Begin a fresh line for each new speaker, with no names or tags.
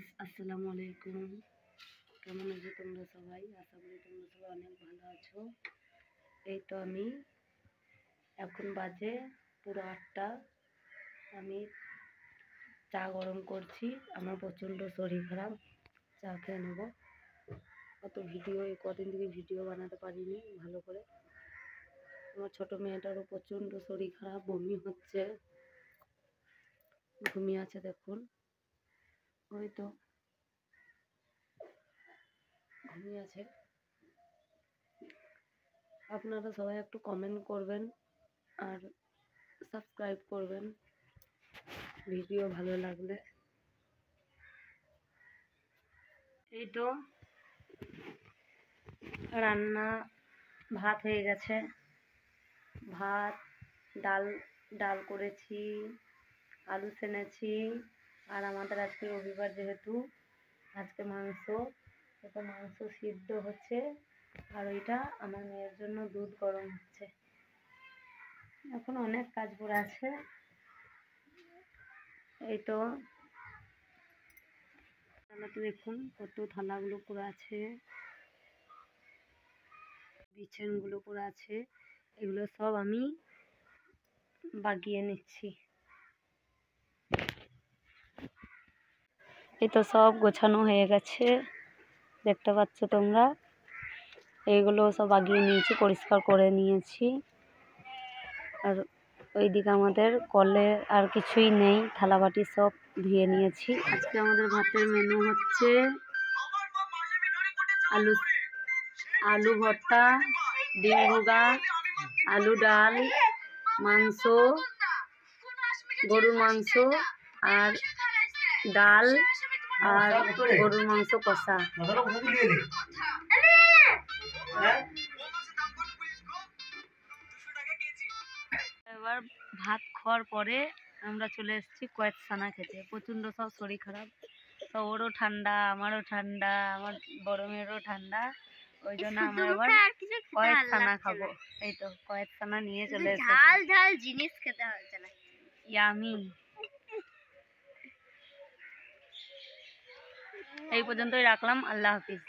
Guys, আসসালামু আলাইকুম। কেমন আছো তোমরা সবাই? আশা করি তোমরা সবাই অনেক ভালো আছো। এই তো আমি এখন বাজে পুরো 8টা। আমি চা গরম করছি। আমার প্রচণ্ড শরীর খারাপ, চা খেয়ে নেবো। এই কদিন থেকে ভিডিও বানাতে পারিনি ভালো করে। আমার ছোট মেয়েটারও প্রচণ্ড শরীর খারাপ, বমি হচ্ছে, ঘুমিয়ে আছে। দেখুন, ওই তো ঘুমিয়ে আছে। আপনারা সবাই একটু কমেন্ট করবেন আর সাবস্ক্রাইব করবেন ভিডিও ভালো লাগলে। এই তো রান্না, ভাত হয়ে গেছে। ভাত, ডাল ডাল করেছি, আলু সেনেছি। আর আমাদের আজকে রবিবার, যেহেতু আজকে মাংস, তো মাংস সিদ্ধ হচ্ছে। আর ওইটা আমার মেয়ের জন্য দুধ গরম হচ্ছে। এখন অনেক কাজ পড়ে আছে। এই তো থালাতে দেখুন কত থালাগুলো পড়ে আছে, বিছানগুলো পড়ে আছে। এগুলো সব আমি বাগিয়ে নিচ্ছি। এই তো সব গোছানো হয়ে গেছে, দেখতে পাচ্ছ তোমরা। এইগুলো সব বাগিয়ে নিয়েছি, পরিষ্কার করে নিয়েছি। আর ওইদিকে আমাদের কলে আর কিছুই নেই, থালাবাটি সব ধুয়ে নিয়েছি। আজকে আমাদের ভাতের মেনু হচ্ছে আলু ভর্তা, ডিম ভোগা, আলু ডাল, মাংস, গরুর মাংস, আর ডাল, আর গরুর মাংস কষা। এবার ভাত খাওয়ার পরে আমরা চলে এসেছি কয়েকছানা খেতে। প্রচণ্ড সব শরীর খারাপ, সব ওরও ঠান্ডা, আমারও ঠান্ডা, আমার বড় মেয়েরও ঠান্ডা। ওই জন্য আমরা এবার কয়েকছানা খাবো। এই তো কয়েকছানা নিয়ে চলে এসেছি। ঝাল ঝাল জিনিস খেতে হচ্ছে না, ইয়ামি। এই পর্যন্তই রাখলাম, আল্লাহ হাফিজ।